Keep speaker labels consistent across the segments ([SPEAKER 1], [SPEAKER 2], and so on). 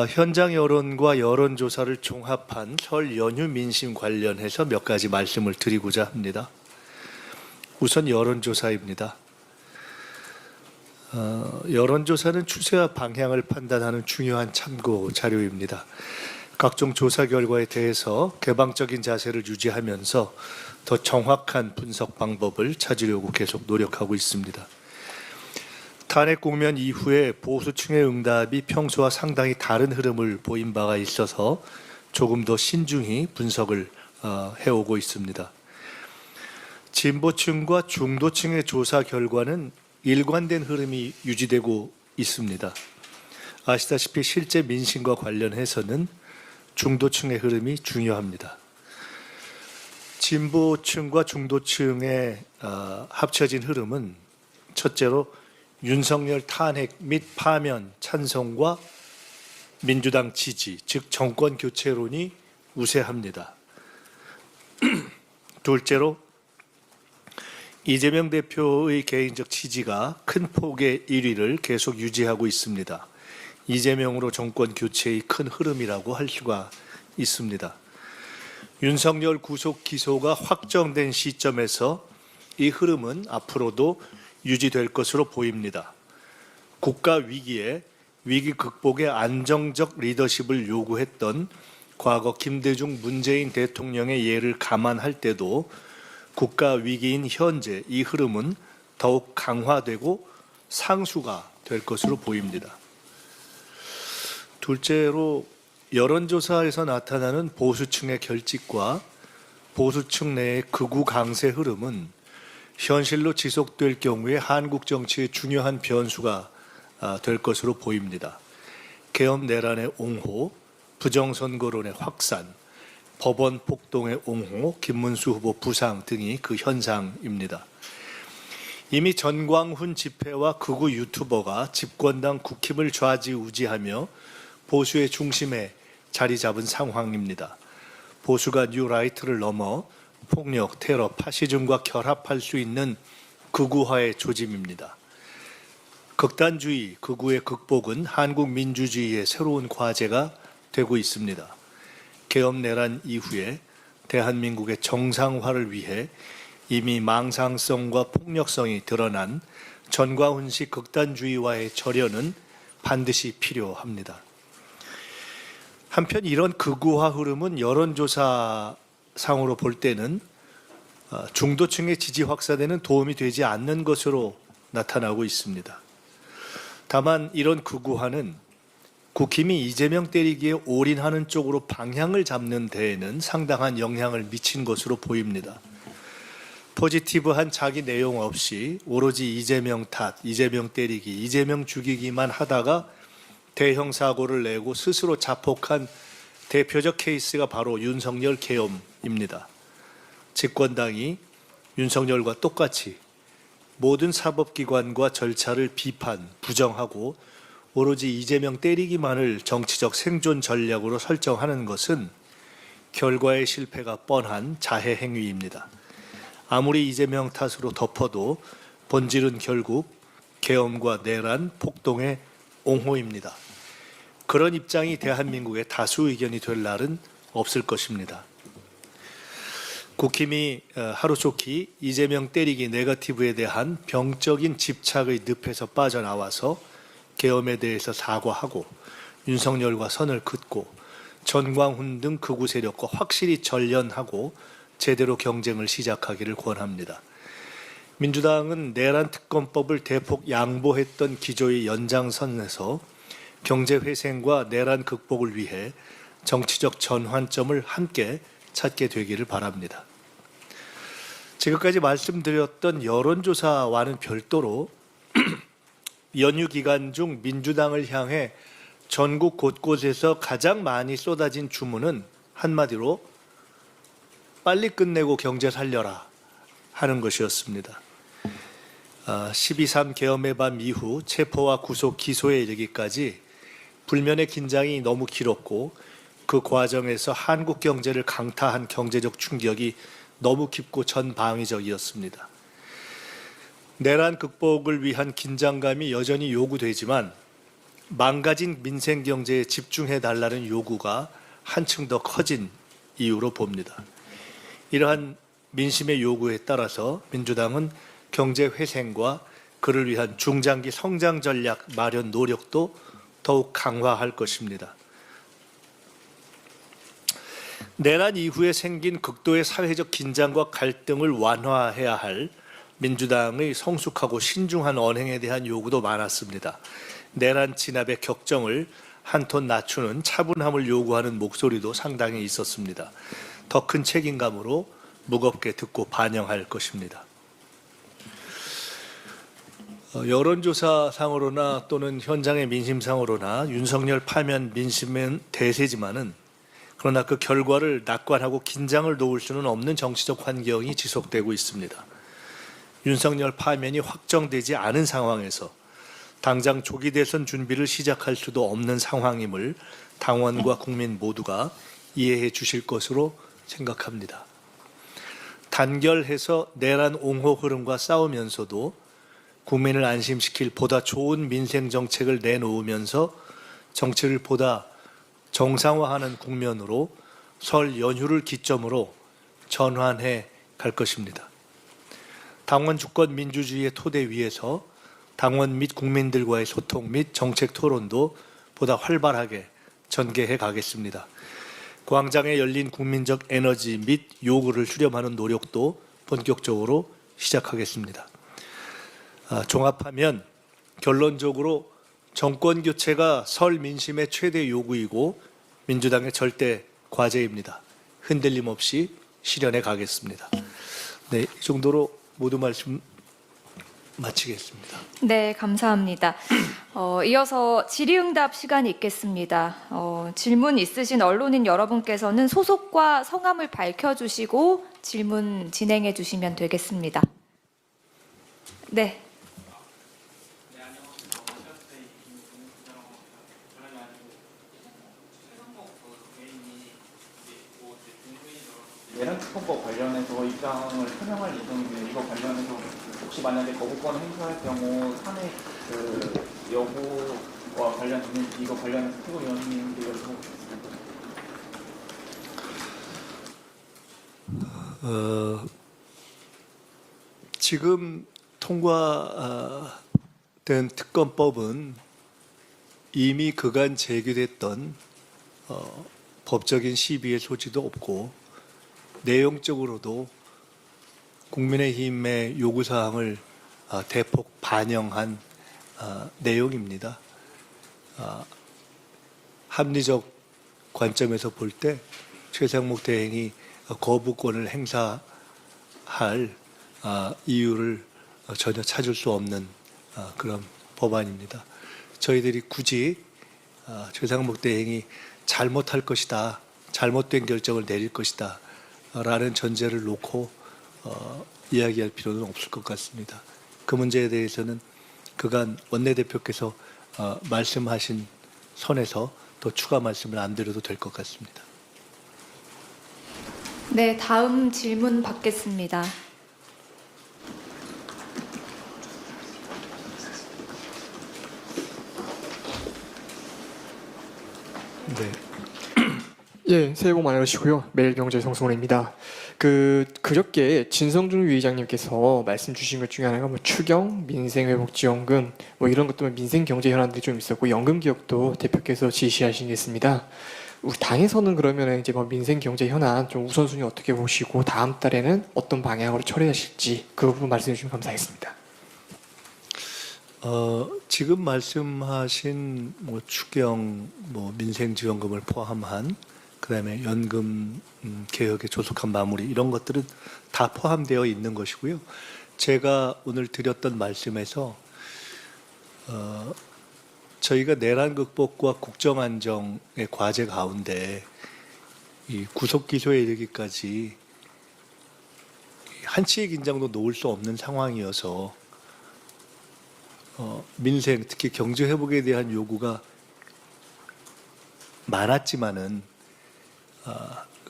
[SPEAKER 1] 현장 여론과 여론조사를 종합한 설 연휴 민심 관련해서 몇 가지 말씀을 드리고자 합니다. 우선 여론조사입니다. 여론조사는 추세와 방향을 판단하는 중요한 참고 자료입니다. 각종 조사 결과에 대해서 개방적인 자세를 유지하면서 더 정확한 분석 방법을 찾으려고 계속 노력하고 있습니다. 탄핵 국면 이후에 보수층의 응답이 평소와 상당히 다른 흐름을 보인 바가 있어서 조금 더 신중히 분석을 해오고 있습니다. 진보층과 중도층의 조사 결과는 일관된 흐름이 유지되고 있습니다. 아시다시피 실제 민심과 관련해서는 중도층의 흐름이 중요합니다. 진보층과 중도층의 합쳐진 흐름은 첫째로 윤석열 탄핵 및 파면 찬성과 민주당 지지, 즉 정권 교체론이 우세합니다. 둘째로 이재명 대표의 개인적 지지가 큰 폭의 1위를 계속 유지하고 있습니다. 이재명으로 정권 교체의 큰 흐름이라고 할 수가 있습니다. 윤석열 구속 기소가 확정된 시점에서 이 흐름은 앞으로도 유지될 것으로 보입니다. 국가 위기에 위기 극복의 안정적 리더십을 요구했던 과거 김대중 문재인 대통령의 예를 감안할 때도 국가 위기인 현재 이 흐름은 더욱 강화되고 상수가 될 것으로 보입니다. 둘째로 여론조사에서 나타나는 보수층의 결집과 보수층 내의 극우 강세 흐름은 현실로 지속될 경우에 한국 정치의 중요한 변수가 될 것으로 보입니다. 계엄 내란의 옹호, 부정선거론의 확산, 법원 폭동의 옹호, 김문수 후보 부상 등이 그 현상입니다. 이미 전광훈 집회와 극우 유튜버가 집권당 국힘을 좌지우지하며 보수의 중심에 자리 잡은 상황입니다. 보수가 뉴라이트를 넘어 폭력, 테러, 파시즘과 결합할 수 있는 극우화의 조짐입니다. 극단주의, 극우의 극복은 한국 민주주의의 새로운 과제가 되고 있습니다. 계엄 내란 이후에 대한민국의 정상화를 위해 이미 망상성과 폭력성이 드러난 전광훈식 극단주의와의 절연은 반드시 필요합니다. 한편 이런 극우화 흐름은 여론조사상으로 볼 때는 중도층의 지지 확산에는 도움이 되지 않는 것으로 나타나고 있습니다. 다만 이런 극우화는 국힘이 이재명 때리기에 올인하는 쪽으로 방향을 잡는 데에는 상당한 영향을 미친 것으로 보입니다. 포지티브한 자기 내용 없이 오로지 이재명 탓, 이재명 때리기, 이재명 죽이기만 하다가 대형 사고를 내고 스스로 자폭한 대표적 케이스가 바로 윤석열 계엄입니다. 집권당이 윤석열과 똑같이 모든 사법기관과 절차를 비판, 부정하고 오로지 이재명 때리기만을 정치적 생존 전략으로 설정하는 것은 결과의 실패가 뻔한 자해 행위입니다. 아무리 이재명 탓으로 덮어도 본질은 결국 계엄과 내란, 폭동의 옹호입니다. 그런 입장이 대한민국의 다수 의견이 될 날은 없을 것입니다. 국힘이 하루속히 이재명 때리기 네거티브에 대한 병적인 집착의 늪에서 빠져나와서 계엄에 대해서 사과하고 윤석열과 선을 긋고 전광훈 등 극우 세력과 확실히 전련하고 제대로 경쟁을 시작하기를 권합니다. 민주당은 내란 특검법을 대폭 양보했던 기조의 연장선에서 경제회생과 내란 극복을 위해 정치적 전환점을 함께 찾게 되기를 바랍니다. 지금까지 말씀드렸던 여론조사와는 별도로 연휴 기간 중 민주당을 향해 전국 곳곳에서 가장 많이 쏟아진 주문은 한마디로 빨리 끝내고 경제 살려라 하는 것이었습니다. 12.3 계엄의 밤 이후 체포와 구속 기소에 이르기까지 불면의 긴장이 너무 길었고 그 과정에서 한국 경제를 강타한 경제적 충격이 너무 깊고 전방위적이었습니다. 내란 극복을 위한 긴장감이 여전히 요구되지만 망가진 민생 경제에 집중해 달라는 요구가 한층 더 커진 이유로 봅니다. 이러한 민심의 요구에 따라서 민주당은 경제 회생과 그를 위한 중장기 성장 전략 마련 노력도 더욱 강화할 것입니다. 내란 이후에 생긴 극도의 사회적 긴장과 갈등을 완화해야 할 민주당의 성숙하고 신중한 언행에 대한 요구도 많았습니다. 내란 진압의 격정을 한 톤 낮추는 차분함을 요구하는 목소리도 상당히 있었습니다. 더 큰 책임감으로 무겁게 듣고 반영할 것입니다. 여론조사상으로나 또는 현장의 민심상으로나 윤석열 파면 민심은 대세지만은 그러나 그 결과를 낙관하고 긴장을 놓을 수는 없는 정치적 환경이 지속되고 있습니다. 윤석열 파면이 확정되지 않은 상황에서 당장 조기 대선 준비를 시작할 수도 없는 상황임을 당원과 국민 모두가 이해해 주실 것으로 생각합니다. 단결해서 내란 옹호 흐름과 싸우면서도 국민을 안심시킬 보다 좋은 민생 정책을 내놓으면서 정치를 보다 정상화하는 국면으로 설 연휴를 기점으로 전환해 갈 것입니다. 당원 주권 민주주의의 토대 위에서 당원 및 국민들과의 소통 및 정책 토론도 보다 활발하게 전개해 가겠습니다. 광장에 열린 국민적 에너지 및 요구를 수렴하는 노력도 본격적으로 시작하겠습니다. 종합하면 결론적으로 정권 교체가 설 민심의 최대 요구이고 민주당의 절대 과제입니다. 흔들림 없이 실현해 가겠습니다. 네, 이 정도로 모두 말씀 마치겠습니다.
[SPEAKER 2] 네, 감사합니다. 이어서 질의응답 시간이 있겠습니다. 질문 있으신 언론인 여러분께서는 소속과 성함을 밝혀주시고 질문 진행해 주시면 되겠습니다. 네.
[SPEAKER 3] 내란 특검법 관련해서 입장을 표명할 예정인데 이거 관련해서 혹시 만약에 거부권 행사할 경우 탄핵 여부와 관련된 이거 관련해서 최고위원님께 여쭤보겠습니다.
[SPEAKER 1] 지금 통과된 특검법은 이미 그간 제기됐던 법적인 시비의 소지도 없고 내용적으로도 국민의힘의 요구사항을 대폭 반영한 내용입니다. 합리적 관점에서 볼 때 최상목 대행이 거부권을 행사할 이유를 전혀 찾을 수 없는 그런 법안입니다. 저희들이 굳이 최상목 대행이 잘못할 것이다, 잘못된 결정을 내릴 것이다 라는 전제를 놓고 이야기할 필요는 없을 것 같습니다. 그 문제에 대해서는 그간 원내대표께서 말씀하신 선에서 더 추가 말씀을 안 드려도 될 것 같습니다.
[SPEAKER 2] 네, 다음 질문 받겠습니다.
[SPEAKER 1] 네.
[SPEAKER 4] 예, 새해 복 많이 받으시고요. 매일경제 성승원입니다. 그저께 진성준 위의장님께서 말씀 주신 것 중에 하나가 추경, 민생회복지원금 이런 것 때문에 민생 경제 현안들이 좀 있었고 연금 개혁도 대표께서 지시하신 게 있습니다. 우리 당에서는 그러면 이제 민생 경제 현안 좀 우선순위 어떻게 보시고 다음 달에는 어떤 방향으로 처리하실지 그 부분 말씀해 주시면 감사하겠습니다.
[SPEAKER 1] 지금 말씀하신 추경, 민생지원금을 포함한 그다음에 연금 개혁의 조속한 마무리 이런 것들은 다 포함되어 있는 것이고요. 제가 오늘 드렸던 말씀에서 저희가 내란 극복과 국정 안정의 과제 가운데 이 구속 기소에 이르기까지 한치의 긴장도 놓을 수 없는 상황이어서 민생 특히 경제 회복에 대한 요구가 많았지만은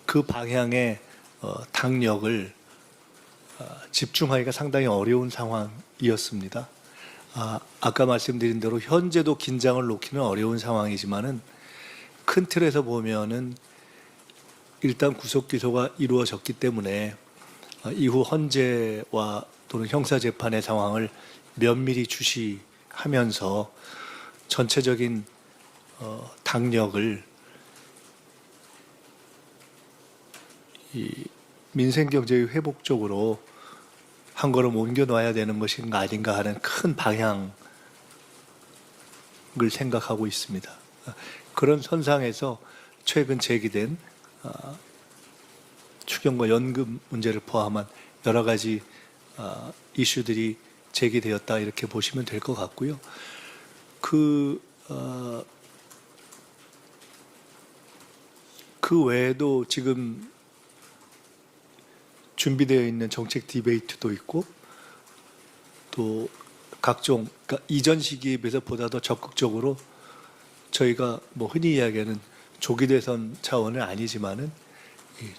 [SPEAKER 1] 그 방향의 당력을 집중하기가 상당히 어려운 상황이었습니다. 아까 말씀드린 대로 현재도 긴장을 놓기는 어려운 상황이지만은 큰 틀에서 보면은 일단 구속 기소가 이루어졌기 때문에 이후 헌재와 또는 형사 재판의 상황을 면밀히 주시하면서 전체적인 당력을 이 민생 경제의 회복 쪽으로 한 걸음 옮겨 놔야 되는 것인가 아닌가 하는 큰 방향을 생각하고 있습니다. 그런 선상에서 최근 제기된 추경과 연금 문제를 포함한 여러 가지 이슈들이 제기되었다 이렇게 보시면 될 것 같고요. 그 외에도 지금 준비되어 있는 정책 디베이트도 있고 또 각종 그러니까 이전 시기에 비해서 보다 더 적극적으로 저희가 뭐 흔히 이야기하는 조기 대선 차원은 아니지만은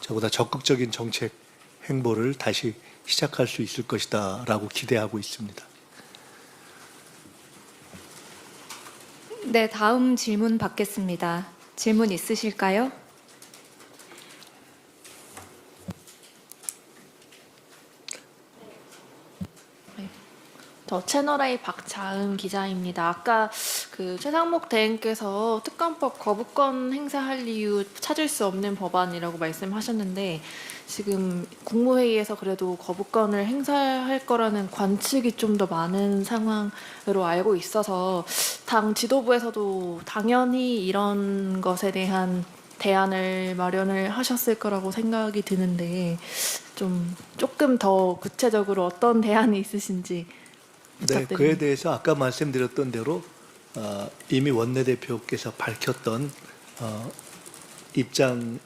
[SPEAKER 1] 저보다 적극적인 정책 행보를 다시 시작할 수 있을 것이다라고 기대하고 있습니다.
[SPEAKER 2] 네, 다음 질문 받겠습니다. 질문 있으실까요?
[SPEAKER 5] 저 채널A 박자은 기자입니다. 아까 그 최상목 대행께서 특검법 거부권 행사할 이유 찾을 수 없는 법안이라고 말씀하셨는데 지금 국무회의에서 그래도 거부권을 행사할 거라는 관측이 좀 더 많은 상황으로 알고 있어서 당 지도부에서도 당연히 이런 것에 대한 대안을 마련을 하셨을 거라고 생각이 드는데 조금 더 구체적으로 어떤 대안이 있으신지
[SPEAKER 1] 네,
[SPEAKER 5] 부탁드립니다.
[SPEAKER 1] 그에 대해서 아까 말씀드렸던 대로 이미 원내대표께서 밝혔던 입장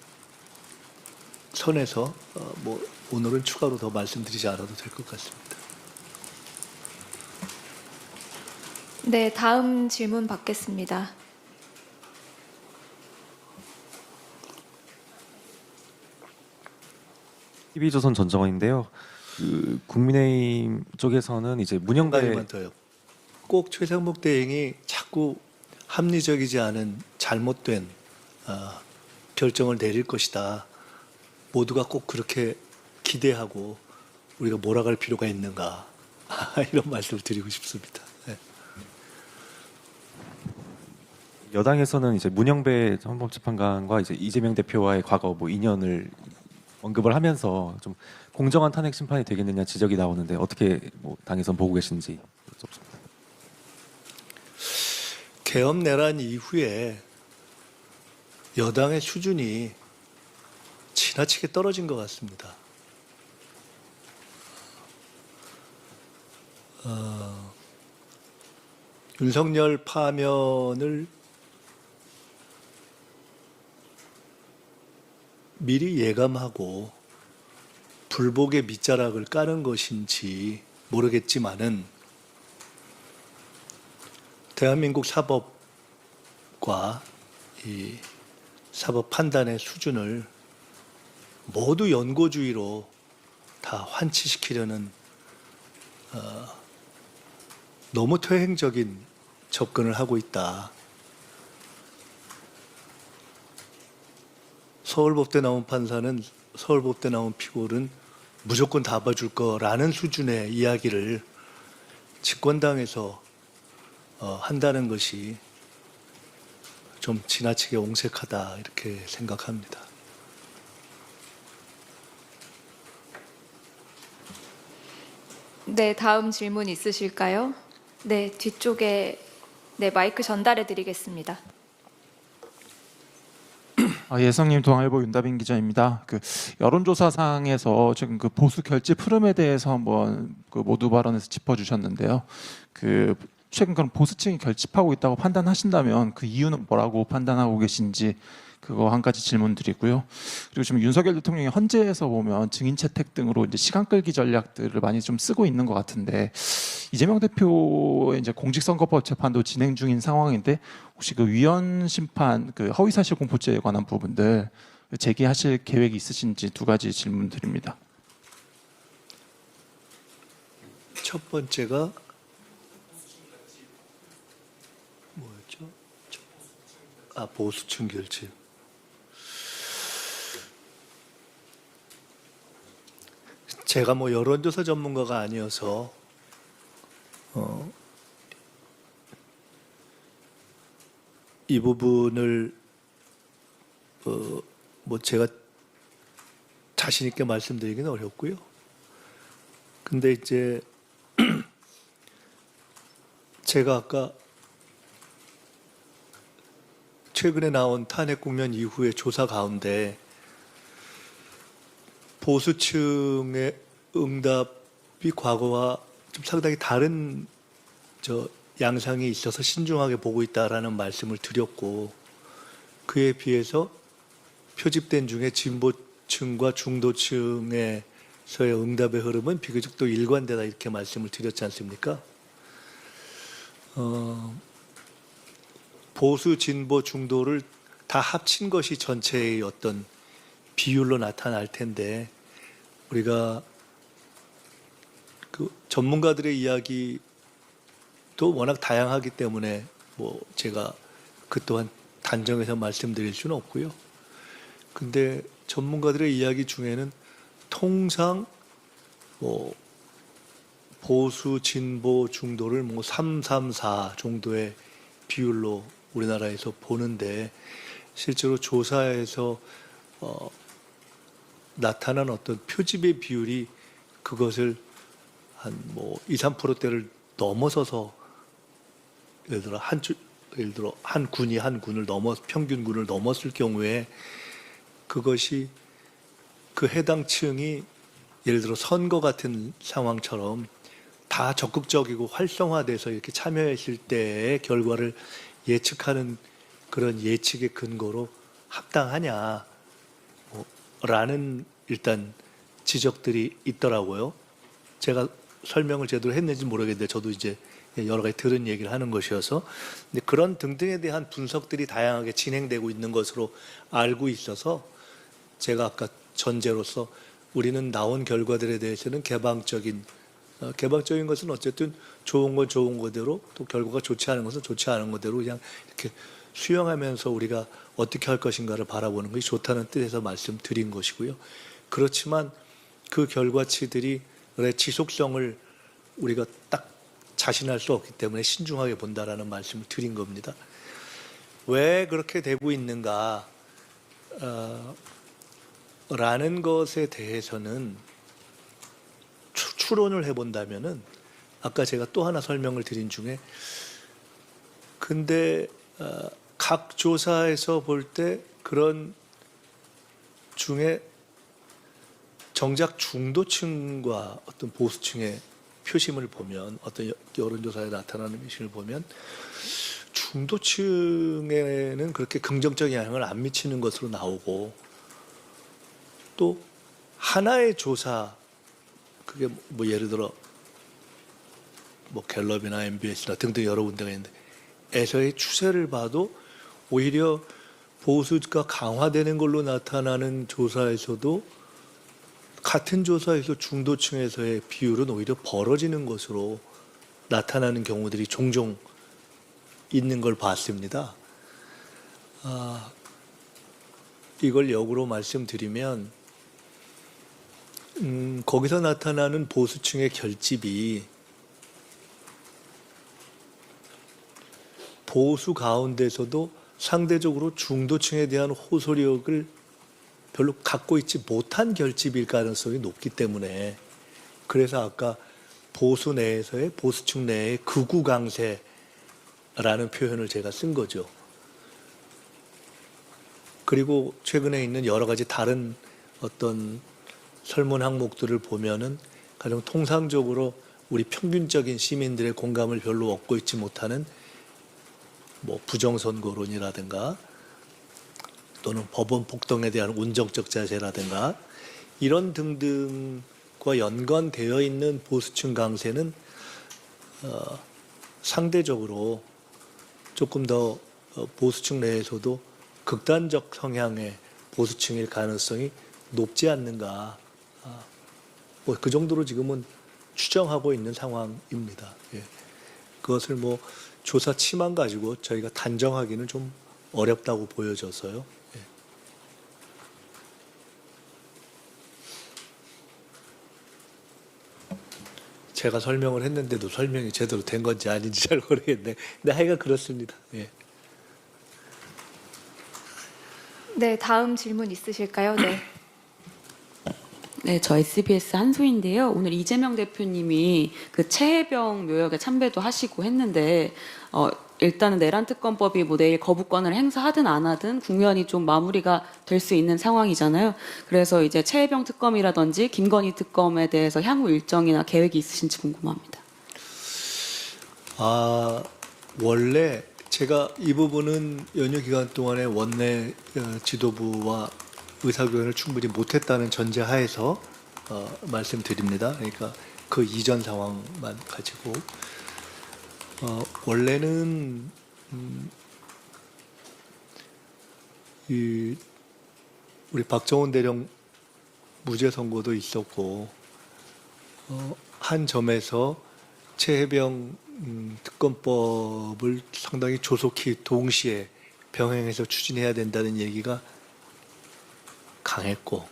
[SPEAKER 1] 선에서 뭐 오늘은 추가로 더 말씀드리지 않아도 될 것 같습니다.
[SPEAKER 2] 네, 다음 질문 받겠습니다.
[SPEAKER 6] TV조선 전정원인데요. 그 국민의힘 쪽에서는 이제 문영배
[SPEAKER 1] 가지만 더요. 꼭 최상목 대행이 자꾸 합리적이지 않은 잘못된 결정을 내릴 것이다. 모두가 꼭 그렇게 기대하고 우리가 몰아갈 필요가 있는가 이런 말씀을 드리고 싶습니다. 네.
[SPEAKER 6] 여당에서는 이제 문영배 헌법재판관과 이제 이재명 대표와의 과거 뭐 인연을 언급을 하면서 좀 공정한 탄핵 심판이 되겠느냐 지적이 나오는데 어떻게 뭐 당에선 보고 계신지 여쭙습니다.
[SPEAKER 1] 개엄 내란 이후에 여당의 수준이 지나치게 떨어진 것 같습니다. 윤석열 파면을 미리 예감하고 불복의 밑자락을 까는 것인지 모르겠지만은 대한민국 사법과 이 사법 판단의 수준을 모두 연고주의로 다 환치시키려는 너무 퇴행적인 접근을 하고 있다. 서울법대 나온 판사는 서울법대 나온 피고는 무조건 다 봐줄 거라는 수준의 이야기를 집권당에서 한다는 것이 좀 지나치게 옹색하다 이렇게 생각합니다.
[SPEAKER 2] 네, 다음 질문 있으실까요? 네, 뒤쪽에 네, 마이크 전달해 드리겠습니다.
[SPEAKER 7] 예성님 동아일보 윤다빈 기자입니다. 그 여론조사상에서 지금 그 보수 결집 흐름에 대해서 한번 그 모두 발언에서 짚어주셨는데요. 그 최근 그런 보수층이 결집하고 있다고 판단하신다면 그 이유는 뭐라고 판단하고 계신지 그거 한 가지 질문드리고요. 그리고 지금 윤석열 대통령이 헌재에서 보면 증인 채택 등으로 이제 시간 끌기 전략들을 많이 좀 쓰고 있는 것 같은데 이재명 대표의 이제 공직선거법 재판도 진행 중인 상황인데 혹시 그 위헌 심판 그 허위사실 공포죄에 관한 부분들 제기하실 계획이 있으신지 두 가지 질문드립니다.
[SPEAKER 1] 첫 번째가 보수층 결집. 제가 뭐 여론조사 전문가가 아니어서 이 부분을 뭐 제가 자신 있게 말씀드리기는 어렵고요. 근데 이제 제가 아까 최근에 나온 탄핵 국면 이후의 조사 가운데 보수층의 응답이 과거와 좀 상당히 다른 양상이 있어서 신중하게 보고 있다라는 말씀을 드렸고, 그에 비해서 표집된 중에 진보층과 중도층에서의 응답의 흐름은 비교적 또 일관되다 이렇게 말씀을 드렸지 않습니까? 보수, 진보, 중도를 다 합친 것이 전체의 어떤 비율로 나타날 텐데, 우리가 그 전문가들의 이야기도 워낙 다양하기 때문에 뭐 제가 그 또한 단정해서 말씀드릴 수는 없고요. 근데 전문가들의 이야기 중에는 통상 뭐 보수, 진보, 중도를 뭐 334 정도의 비율로 우리나라에서 보는데, 실제로 조사에서 나타난 어떤 표집의 비율이 그것을 한 뭐 2, 3%대를 넘어서서, 예를 들어 한 군이 한 군을 평균군을 넘었을 경우에 그것이 그 해당 층이 예를 들어 선거 같은 상황처럼 다 적극적이고 활성화돼서 이렇게 참여했을 때의 결과를 예측하는 그런 예측의 근거로 합당하냐 라는 일단 지적들이 있더라고요. 제가 설명을 제대로 했는지 모르겠는데 저도 이제 여러 가지 들은 얘기를 하는 것이어서, 근데 그런 등등에 대한 분석들이 다양하게 진행되고 있는 것으로 알고 있어서 제가 아까 전제로서 우리는 나온 결과들에 대해서는 개방적인 것은 어쨌든 좋은 건 좋은 거대로, 또 결과가 좋지 않은 것은 좋지 않은 거대로 그냥 이렇게 수용하면서 우리가 어떻게 할 것인가를 바라보는 것이 좋다는 뜻에서 말씀드린 것이고요. 그렇지만 그 결과치들이 지속성을 우리가 딱 자신할 수 없기 때문에 신중하게 본다라는 말씀을 드린 겁니다. 왜 그렇게 되고 있는가 라는 것에 대해서는 추론을 해본다면은 아까 제가 또 하나 설명을 드린 중에, 근데 각 조사에서 볼 때 그런 중에 정작 중도층과 어떤 보수층의 표심을 보면, 어떤 여론조사에 나타나는 표심을 보면 중도층에는 그렇게 긍정적인 영향을 안 미치는 것으로 나오고, 또 하나의 조사, 그게 뭐 예를 들어 뭐 갤럽이나 MBS나 등등 여러 군데가 있는데 에서의 추세를 봐도 오히려 보수가 강화되는 걸로 나타나는 조사에서도 같은 조사에서 중도층에서의 비율은 오히려 벌어지는 것으로 나타나는 경우들이 종종 있는 걸 봤습니다. 이걸 역으로 말씀드리면 거기서 나타나는 보수층의 결집이 보수 가운데서도 상대적으로 중도층에 대한 호소력을 별로 갖고 있지 못한 결집일 가능성이 높기 때문에, 그래서 아까 보수 내에서의 보수층 내의 극우 강세라는 표현을 제가 쓴 거죠. 그리고 최근에 있는 여러 가지 다른 어떤 설문 항목들을 보면은 가장 통상적으로 우리 평균적인 시민들의 공감을 별로 얻고 있지 못하는 뭐 부정선거론이라든가 또는 법원 폭동에 대한 운정적 자세라든가 이런 등등과 연관되어 있는 보수층 강세는 상대적으로 조금 더 보수층 내에서도 극단적 성향의 보수층일 가능성이 높지 않는가, 뭐 그 정도로 지금은 추정하고 있는 상황입니다. 예. 그것을 뭐 조사치만 가지고 저희가 단정하기는 좀 어렵다고 보여져서요. 예. 제가 설명을 했는데도 설명이 제대로 된 건지 아닌지 잘 모르겠네. 근데 하여간 그렇습니다. 예.
[SPEAKER 2] 네, 다음 질문 있으실까요? 네.
[SPEAKER 8] 네, 저 SBS 한소희인데요. 오늘 이재명 대표님이 그 최혜병 묘역에 참배도 하시고 했는데 일단은 내란 특검법이 뭐 내일 거부권을 행사하든 안 하든 국면이 좀 마무리가 될 수 있는 상황이잖아요. 그래서 이제 최혜병 특검이라든지 김건희 특검에 대해서 향후 일정이나 계획이 있으신지 궁금합니다.
[SPEAKER 1] 원래 제가 이 부분은 연휴 기간 동안에 원내 지도부와 의사결연을 충분히 못했다는 전제하에서 말씀드립니다. 그러니까 그 이전 상황만 가지고 원래는 우리 박정훈 대령 무죄 선고도 있었고 한 점에서 최혜병 특검법을 상당히 조속히 동시에 병행해서 추진해야 된다는 얘기가 강했고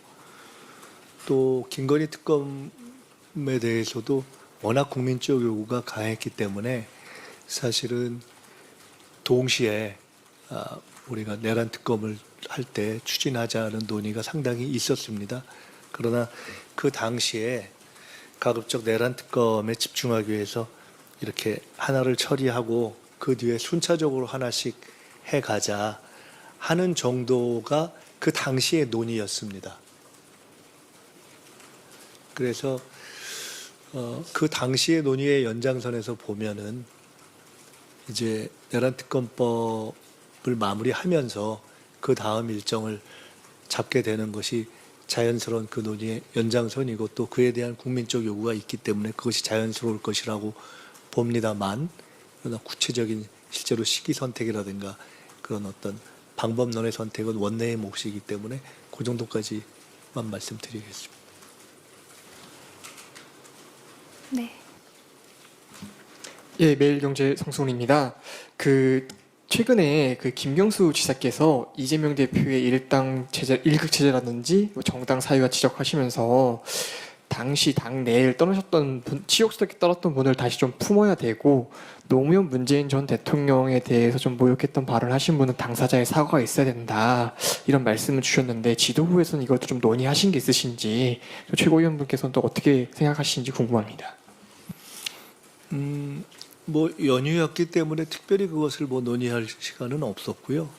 [SPEAKER 1] 또 김건희 특검에 대해서도 워낙 국민적 요구가 강했기 때문에 사실은 동시에 우리가 내란 특검을 할 때 추진하자는 논의가 상당히 있었습니다. 그러나 그 당시에 가급적 내란 특검에 집중하기 위해서 이렇게 하나를 처리하고 그 뒤에 순차적으로 하나씩 해가자 하는 정도가 그 당시의 논의였습니다. 그래서 그 당시의 논의의 연장선에서 보면은 이제 내란 특검법을 마무리하면서 그 다음 일정을 잡게 되는 것이 자연스러운 그 논의의 연장선이고 또 그에 대한 국민적 요구가 있기 때문에 그것이 자연스러울 것이라고 봅니다만 그러나 구체적인 실제로 시기 선택이라든가 그런 어떤 방법론의 선택은 원내의 몫이기 때문에 그 정도까지만 말씀드리겠습니다.
[SPEAKER 2] 네.
[SPEAKER 4] 예, 매일경제 성승훈입니다. 최근에 김경수 지사께서 이재명 대표의 일당 체제, 일극 체제라든지 정당 사유화 지적하시면서 당시 당 내를 떠나셨던 분, 치욕스럽게 떠났던 분을 다시 좀 품어야 되고 노무현 문재인 전 대통령에 대해서 좀 모욕했던 발언을 하신 분은 당사자의 사과가 있어야 된다 이런 말씀을 주셨는데 지도부에서는 이것도 좀 논의하신 게 있으신지 최고위원분께서는 또 어떻게 생각하시는지 궁금합니다.
[SPEAKER 1] 뭐 연휴였기 때문에 특별히 그것을 뭐 논의할 시간은 없었고요.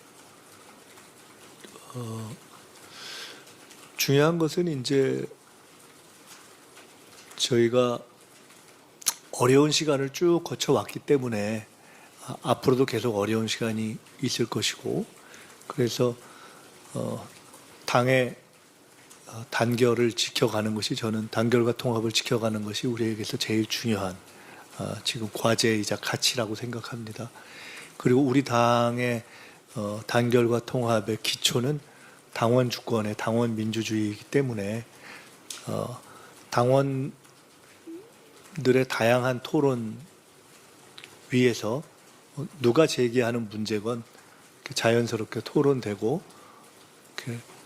[SPEAKER 1] 중요한 것은 이제 저희가 어려운 시간을 쭉 거쳐왔기 때문에 앞으로도 계속 어려운 시간이 있을 것이고 그래서 당의 단결을 지켜가는 것이 저는 단결과 통합을 지켜가는 것이 우리에게서 제일 중요한 지금 과제이자 가치라고 생각합니다. 그리고 우리 당의 단결과 통합의 기초는 당원 주권의 당원 민주주의이기 때문에 당원들의 다양한 토론 위에서 누가 제기하는 문제건 자연스럽게 토론되고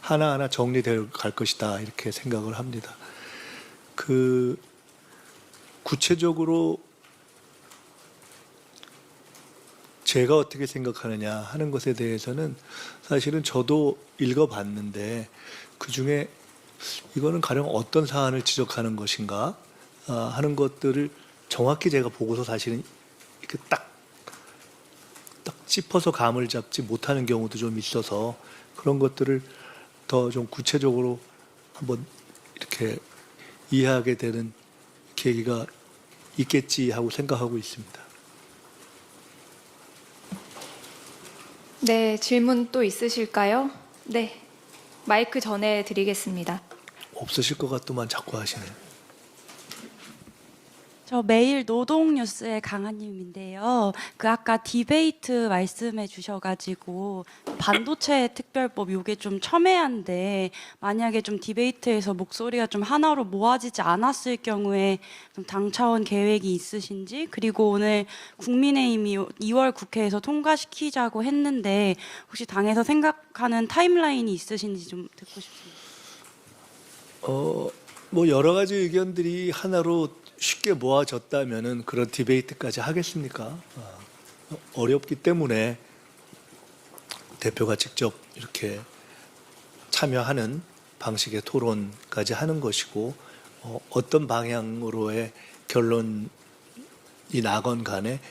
[SPEAKER 1] 하나하나 정리되어 갈 것이다 이렇게 생각을 합니다. 구체적으로 제가 어떻게 생각하느냐 하는 것에 대해서는 사실은 저도 읽어봤는데 그중에 이거는 가령 어떤 사안을 지적하는 것인가 하는 것들을 정확히 제가 보고서 사실은 이렇게 딱 짚어서 감을 잡지 못하는 경우도 좀 있어서 그런 것들을 더 좀 구체적으로 한번 이렇게 이해하게 되는 계기가 있겠지 하고 생각하고 있습니다.
[SPEAKER 2] 네, 질문 또 있으실까요? 네. 마이크 전해 드리겠습니다.
[SPEAKER 1] 없으실 것 같더만 자꾸 하시네.
[SPEAKER 9] 저 매일 노동뉴스의 강한님인데요. 그 아까 디베이트 말씀해 주셔가지고 반도체 특별법 요게 좀 첨예한데 만약에 좀 디베이트에서 목소리가 좀 하나로 모아지지 않았을 경우에 좀 당 차원 계획이 있으신지, 그리고 오늘 국민의힘이 2월 국회에서 통과시키자고 했는데 혹시 당에서 생각하는 타임라인이 있으신지 좀 듣고 싶습니다.
[SPEAKER 1] 뭐 여러 가지 의견들이 하나로 쉽게 모아졌다면은 그런 디베이트까지 하겠습니까? 어렵기 때문에 대표가 직접 이렇게 참여하는 방식의 토론까지 하는 것이고, 어떤 방향으로의 결론이 나건 간에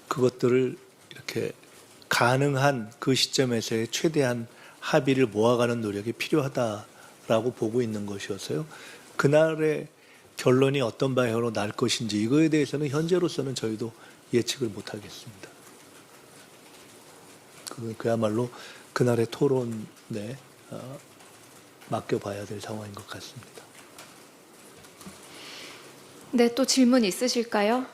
[SPEAKER 1] 그것들을 이렇게 가능한 그 시점에서의 최대한 합의를 모아가는 노력이 필요하다라고 보고 있는 것이어서요. 그날의 결론이 어떤 방향으로 날 것인지 이거에 대해서는 현재로서는 저희도 예측을 못하겠습니다. 그야말로 그날의 토론에 맡겨봐야 될 상황인 것 같습니다.
[SPEAKER 2] 네, 또 질문 있으실까요?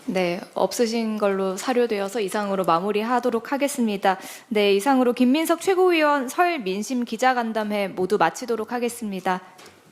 [SPEAKER 2] 네, 없으신 걸로 사료되어서 이상으로 마무리하도록 하겠습니다. 네, 이상으로 김민석 최고위원 설 민심 기자간담회 모두 마치도록 하겠습니다.